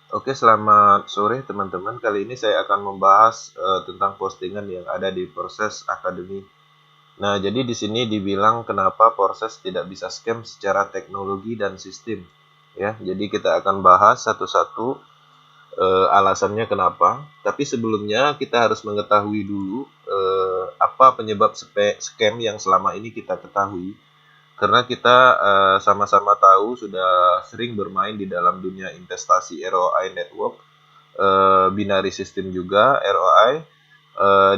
Oke, selamat sore teman-teman. Kali ini saya akan membahas tentang postingan yang ada di Proses Academy. Nah, jadi di sini dibilang kenapa proses tidak bisa scam secara teknologi dan sistem. Ya, jadi kita akan bahas satu-satu alasannya kenapa. Tapi sebelumnya kita harus mengetahui dulu apa penyebab scam yang selama ini kita ketahui. Karena kita sama-sama tahu sudah sering bermain di dalam dunia investasi ROI network, binary system juga ROI.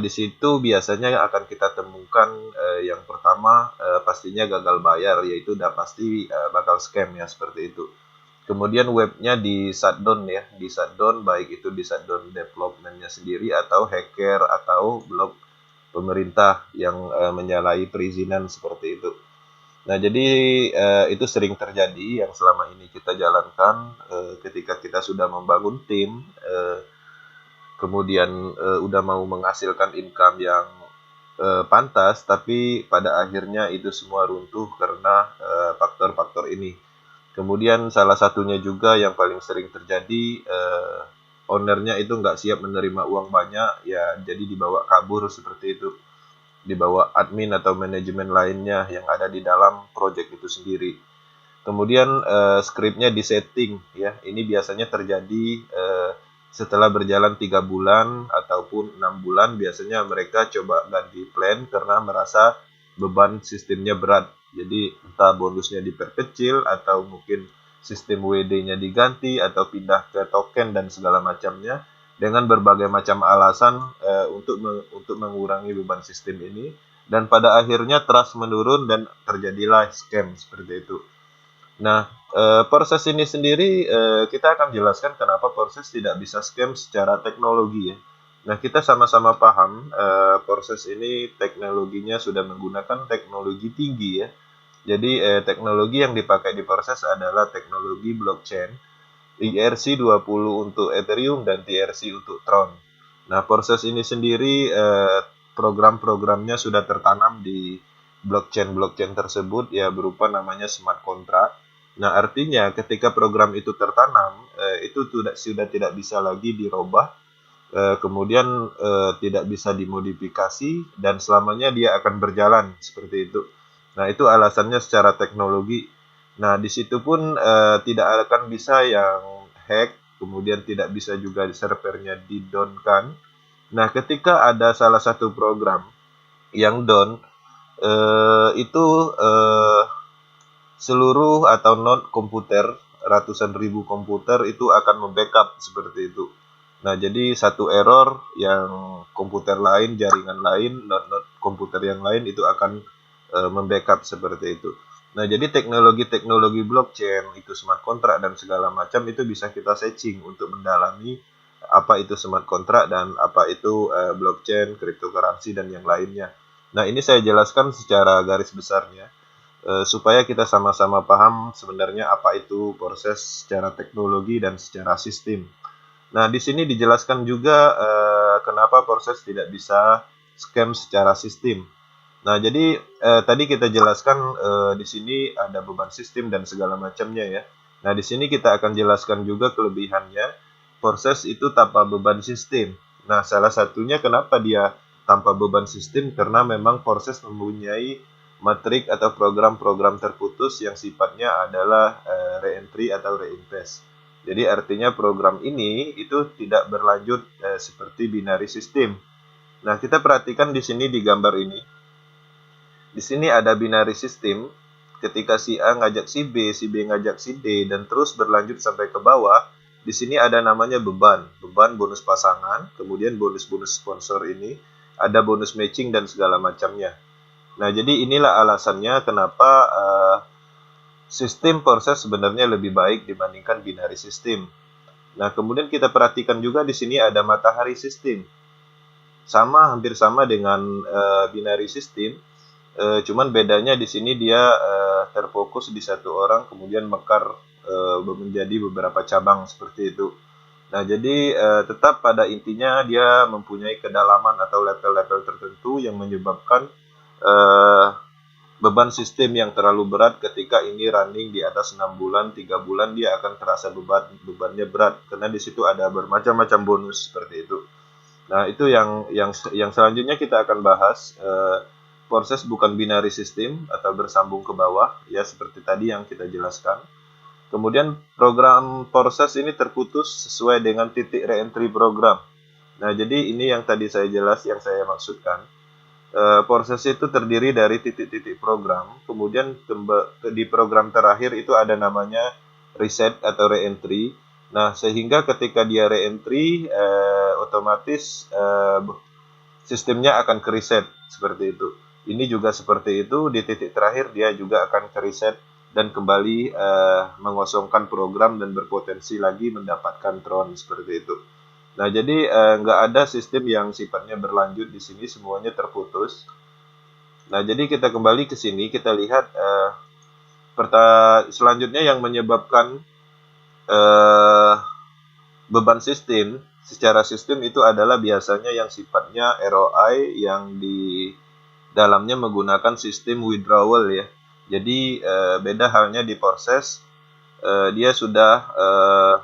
Di situ biasanya akan kita temukan yang pertama pastinya gagal bayar, yaitu udah pasti bakal scam ya seperti itu. Kemudian webnya di shutdown ya, di shutdown baik itu di shutdown developmentnya sendiri atau hacker atau blok pemerintah yang menyalahi perizinan seperti itu. Nah, jadi itu sering terjadi yang selama ini kita jalankan ketika kita sudah membangun tim, kemudian udah mau menghasilkan income yang pantas, tapi pada akhirnya itu semua runtuh karena faktor-faktor ini. Kemudian salah satunya juga yang paling sering terjadi, ownernya itu nggak siap menerima uang banyak, ya jadi dibawa kabur seperti itu, dibawa admin atau manajemen lainnya yang ada di dalam project itu sendiri. Kemudian skripnya disetting ya. Ini biasanya terjadi setelah berjalan 3 bulan ataupun 6 bulan. Biasanya mereka coba ganti plan karena merasa beban sistemnya berat. Jadi entah bonusnya diperkecil atau mungkin sistem WD-nya diganti atau pindah ke token dan segala macamnya dengan berbagai macam alasan untuk mengurangi beban sistem ini, dan pada akhirnya trust menurun dan terjadilah scam seperti itu. Nah, proses ini sendiri kita akan jelaskan kenapa proses tidak bisa scam secara teknologi ya. Nah, kita sama-sama paham proses ini teknologinya sudah menggunakan teknologi tinggi ya. Jadi teknologi yang dipakai di proses adalah teknologi blockchain, ERC20 untuk Ethereum dan TRC untuk Tron. Nah, proses ini sendiri program-programnya sudah tertanam di blockchain-blockchain tersebut ya, berupa namanya smart contract. Nah, artinya ketika program itu tertanam, itu sudah tidak bisa lagi dirubah, kemudian tidak bisa dimodifikasi, dan selamanya dia akan berjalan seperti itu. Nah, itu alasannya secara teknologi. Nah, di situ pun tidak akan bisa yang hack, kemudian tidak bisa juga servernya di-down-kan. Nah, ketika ada salah satu program yang down, itu seluruh atau non komputer, ratusan ribu komputer itu akan membackup seperti itu. Nah, jadi satu error yang komputer lain, jaringan lain, not komputer yang lain itu akan membackup seperti itu. Nah, jadi teknologi-teknologi blockchain, itu smart contract dan segala macam itu bisa kita searching untuk mendalami apa itu smart contract dan apa itu blockchain, cryptocurrency dan yang lainnya. Nah, ini saya jelaskan secara garis besarnya supaya kita sama-sama paham sebenarnya apa itu proses secara teknologi dan secara sistem. Nah, di sini dijelaskan juga kenapa proses tidak bisa scam secara sistem. Nah, jadi tadi kita jelaskan di sini ada beban sistem dan segala macamnya ya. Nah, di sini kita akan jelaskan juga kelebihannya. Proses itu tanpa beban sistem. Nah, salah satunya kenapa dia tanpa beban sistem, karena memang proses mempunyai matrik atau program-program terputus yang sifatnya adalah re-entry atau reinvest. Jadi artinya program ini itu tidak berlanjut seperti binary system. Nah, kita perhatikan di sini di gambar ini. Di sini ada binary system. Ketika si A ngajak si B ngajak si D, dan terus berlanjut sampai ke bawah. Di sini ada namanya beban, beban bonus pasangan, kemudian bonus-bonus sponsor ini, ada bonus matching dan segala macamnya. Nah, jadi inilah alasannya kenapa sistem proses sebenarnya lebih baik dibandingkan binary system. Nah, kemudian kita perhatikan juga di sini ada matahari system. Sama, hampir sama dengan binary system, cuman bedanya di sini dia terfokus di satu orang, kemudian mekar menjadi beberapa cabang seperti itu. Nah, jadi tetap pada intinya dia mempunyai kedalaman atau level-level tertentu yang menyebabkan eh, beban sistem yang terlalu berat ketika ini running di atas 6 bulan, 3 bulan dia akan terasa bebannya berat karena di situ ada bermacam-macam bonus seperti itu. Nah, itu yang selanjutnya kita akan bahas proses bukan binary system atau bersambung ke bawah ya seperti tadi yang kita jelaskan. Kemudian program proses ini terputus sesuai dengan titik reentry program. Nah, jadi ini yang tadi yang saya maksudkan. Proses itu terdiri dari titik-titik program, kemudian di program terakhir itu ada namanya reset atau reentry. Nah, sehingga ketika dia reentry, otomatis sistemnya akan ke reset seperti itu. Ini juga seperti itu, di titik terakhir dia juga akan ke reset dan kembali mengosongkan program dan berpotensi lagi mendapatkan tron seperti itu. Nah, jadi nggak ada sistem yang sifatnya berlanjut di sini, semuanya terputus. Nah, jadi kita kembali ke sini, kita lihat selanjutnya yang menyebabkan beban sistem secara sistem itu adalah biasanya yang sifatnya ROI yang di dalamnya menggunakan sistem withdrawal ya. Jadi beda halnya di proses, dia sudah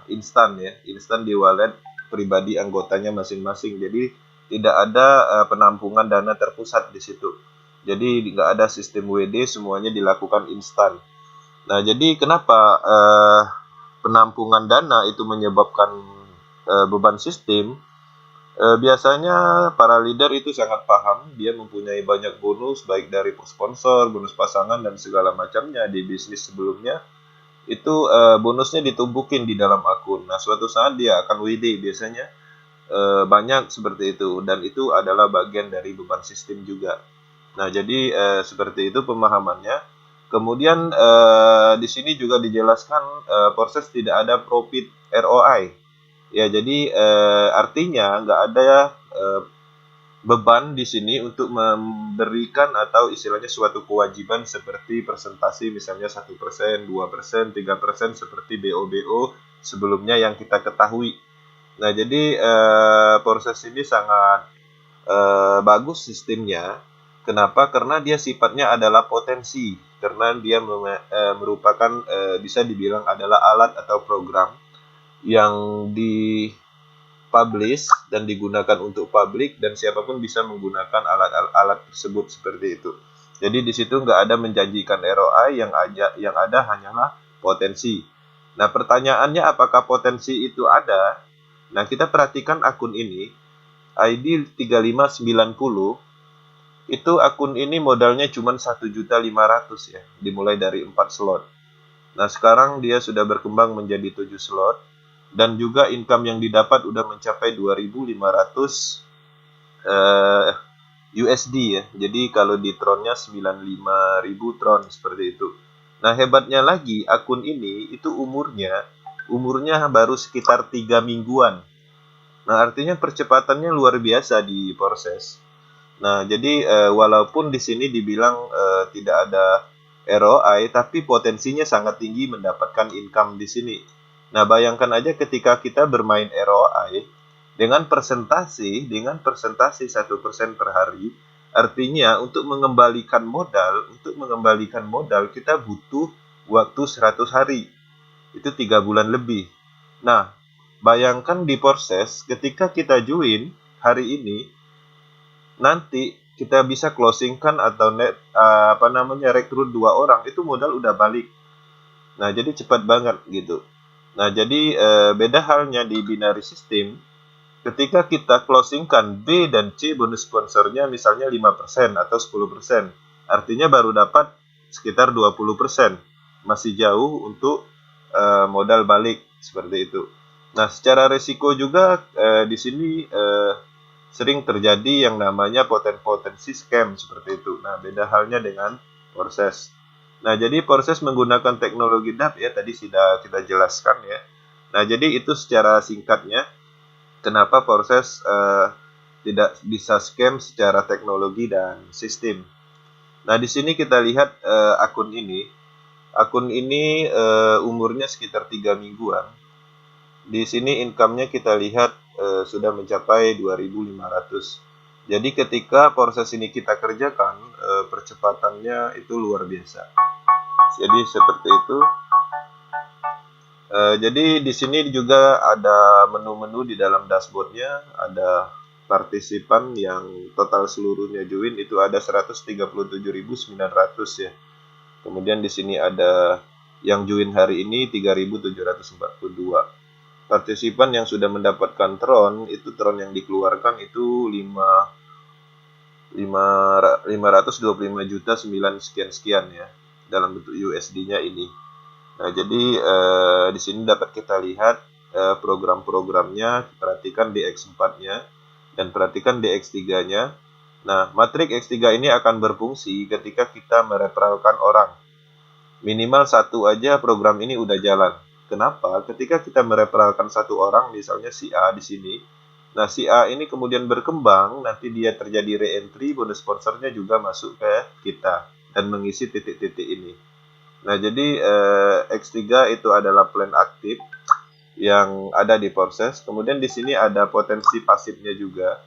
instan ya, instan di wallet pribadi anggotanya masing-masing. Jadi tidak ada penampungan dana terpusat di situ. Jadi nggak ada sistem WD, semuanya dilakukan instan. Nah, jadi kenapa penampungan dana itu menyebabkan beban sistem? Biasanya para leader itu sangat paham, dia mempunyai banyak bonus baik dari sponsor, bonus pasangan dan segala macamnya di bisnis sebelumnya. Itu bonusnya ditumpukin di dalam akun. Nah, suatu saat dia akan WD biasanya banyak seperti itu dan itu adalah bagian dari beban sistem juga. Nah, jadi seperti itu pemahamannya. Kemudian di sini juga dijelaskan proses tidak ada profit ROI. Ya, jadi artinya nggak ada beban di sini untuk memberikan atau istilahnya suatu kewajiban seperti presentasi misalnya 1%, 2%, 3% seperti BO-BO sebelumnya yang kita ketahui. Nah, jadi proses ini sangat bagus sistemnya. Kenapa? Karena dia sifatnya adalah potensi. Karena dia merupakan bisa dibilang adalah alat atau program yang dipublish dan digunakan untuk publik dan siapapun bisa menggunakan alat-alat tersebut seperti itu. Jadi di situ nggak ada menjanjikan ROI, yang ada hanyalah potensi. Nah, pertanyaannya apakah potensi itu ada? Nah, kita perhatikan akun ini, ID 3590, itu akun ini modalnya cuma 1.500.000 ya, dimulai dari 4 slot. Nah, sekarang dia sudah berkembang menjadi 7 slot dan juga income yang didapat udah mencapai 2.500 USD ya. Jadi kalau di tronnya 95.000 tron seperti itu. Nah, hebatnya lagi akun ini itu umurnya baru sekitar 3 mingguan. Nah, artinya percepatannya luar biasa di proses. Nah, jadi walaupun di sini dibilang tidak ada ROI, tapi potensinya sangat tinggi mendapatkan income di sini. Nah, bayangkan aja ketika kita bermain ROI dengan persentase 1% per hari, artinya untuk mengembalikan modal kita butuh waktu 100 hari. Itu 3 bulan lebih. Nah, bayangkan di proses ketika kita join hari ini, nanti kita bisa closingkan atau rekrut 2 orang, itu modal udah balik. Nah, jadi cepat banget gitu. Nah, jadi beda halnya di binary system, ketika kita closingkan B dan C bonus sponsornya misalnya 5% atau 10%, artinya baru dapat sekitar 20%. Masih jauh untuk modal balik seperti itu. Nah, secara resiko juga di sini sering terjadi yang namanya potensi scam seperti itu. Nah, beda halnya dengan proses. Nah, jadi proses menggunakan teknologi DApp ya tadi sudah kita jelaskan ya. Nah, jadi itu secara singkatnya kenapa proses tidak bisa scam secara teknologi dan sistem. Nah, di sini kita lihat akun ini. Akun ini umurnya sekitar 3 mingguan. Di sini income-nya kita lihat sudah mencapai 2.500. Jadi ketika proses ini kita kerjakan, percepatannya itu luar biasa. Jadi seperti itu. Jadi di sini juga ada menu-menu di dalam dashboardnya, ada partisipan yang total seluruhnya join itu ada 137.900 ya. Kemudian di sini ada yang join hari ini 3.742. Partisipan yang sudah mendapatkan tron, itu tron yang dikeluarkan itu 525 juta 9 sekian ya dalam bentuk USD-nya ini. Nah, jadi di sini dapat kita lihat program-programnya, perhatikan di X4-nya dan perhatikan di X3-nya. Nah, matrik X3 ini akan berfungsi ketika kita mereferalkan orang. Minimal satu aja program ini udah jalan. Kenapa? Ketika kita mereferalkan satu orang, misalnya si A di sini. Nah, si A ini kemudian berkembang, nanti dia terjadi re-entry, bonus sponsornya juga masuk ke kita dan mengisi titik-titik ini. Nah, jadi X3 itu adalah plan aktif yang ada di proses. Kemudian di sini ada potensi pasifnya juga.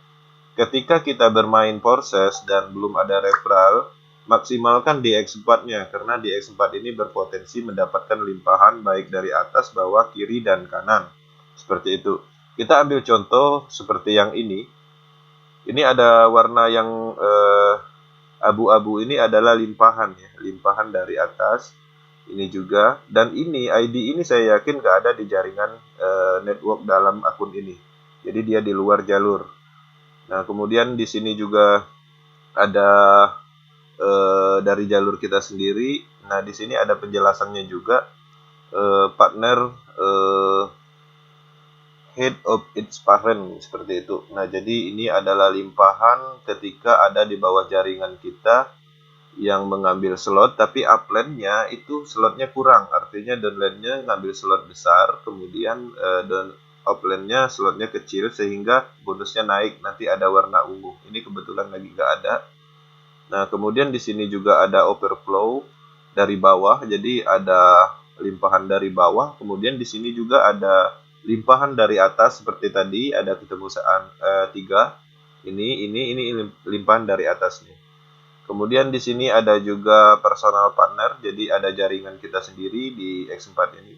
Ketika kita bermain proses dan belum ada referral, maksimalkan di X4-nya karena di X4 ini berpotensi mendapatkan limpahan baik dari atas, bawah, kiri, dan kanan. Seperti itu. Kita ambil contoh seperti yang ini. Ini ada warna yang abu-abu ini adalah limpahan ya, limpahan dari atas. Ini juga, dan ini ID ini saya yakin nggak ada di jaringan network dalam akun ini. Jadi dia di luar jalur. Nah, kemudian di sini juga ada dari jalur kita sendiri. Nah, di sini ada penjelasannya juga partner head of its parent seperti itu. Nah, jadi ini adalah limpahan ketika ada di bawah jaringan kita yang mengambil slot, tapi upline-nya itu slotnya kurang, artinya downline-nya ngambil slot besar, kemudian dan upline-nya slotnya kecil sehingga bonusnya naik, nanti ada warna ungu. Ini kebetulan lagi nggak ada. Nah, kemudian di sini juga ada overflow dari bawah, jadi ada limpahan dari bawah, kemudian di sini juga ada limpahan dari atas seperti tadi, ada ketemu 3. Ini limpahan dari atas nih. Kemudian di sini ada juga personal partner, jadi ada jaringan kita sendiri di X4 ini.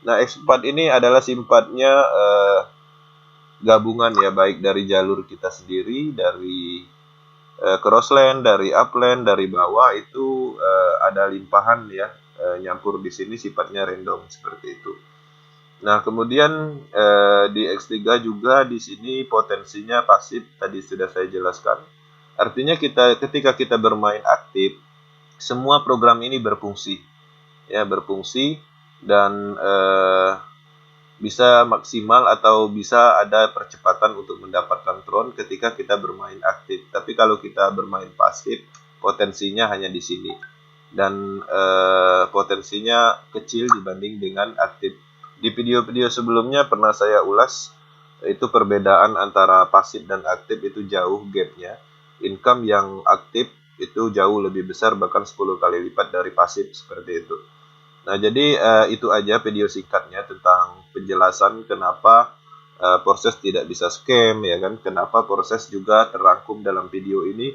Nah, X4 ini adalah simpatnya gabungan ya, baik dari jalur kita sendiri, dari crossland, dari upland, dari bawah itu ada limpahan ya, nyampur di sini sifatnya random seperti itu. Nah, kemudian di X3 juga di sini potensinya pasif, tadi sudah saya jelaskan. Artinya ketika kita bermain aktif, semua program ini berfungsi, ya berfungsi dan bisa maksimal atau bisa ada percepatan untuk mendapatkan tron ketika kita bermain aktif. Tapi kalau kita bermain pasif, potensinya hanya di sini dan potensinya kecil dibanding dengan aktif. Di video-video sebelumnya pernah saya ulas itu perbedaan antara pasif dan aktif itu jauh gapnya. Income yang aktif itu jauh lebih besar, bahkan 10 kali lipat dari pasif seperti itu. Nah, jadi itu aja video singkatnya tentang penjelasan kenapa proses tidak bisa scam ya kan, kenapa proses juga terangkum dalam video ini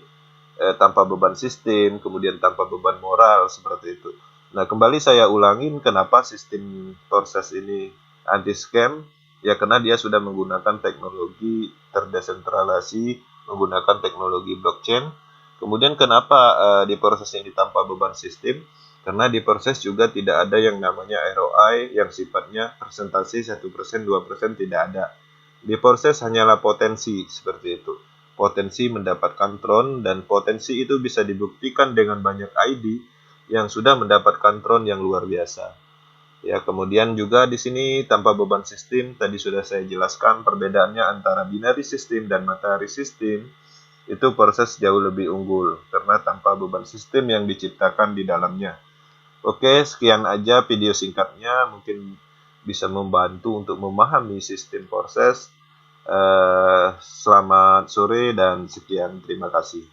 tanpa beban sistem, kemudian tanpa beban moral seperti itu. Nah, kembali saya ulangin kenapa sistem proses ini anti scam, ya karena dia sudah menggunakan teknologi terdesentralisasi, menggunakan teknologi blockchain. Kemudian kenapa di proses ini tanpa beban sistem? Karena di proses juga tidak ada yang namanya ROI yang sifatnya presentasi 1%, 2% tidak ada. Di proses hanyalah potensi seperti itu. Potensi mendapatkan tron dan potensi itu bisa dibuktikan dengan banyak ID yang sudah mendapatkan tron yang luar biasa. Ya, kemudian juga di sini tanpa beban sistem, tadi sudah saya jelaskan perbedaannya antara binary system dan matahari system. Itu proses jauh lebih unggul karena tanpa beban sistem yang diciptakan di dalamnya. Oke, sekian aja video singkatnya, mungkin bisa membantu untuk memahami sistem proses. Selamat sore dan sekian, terima kasih.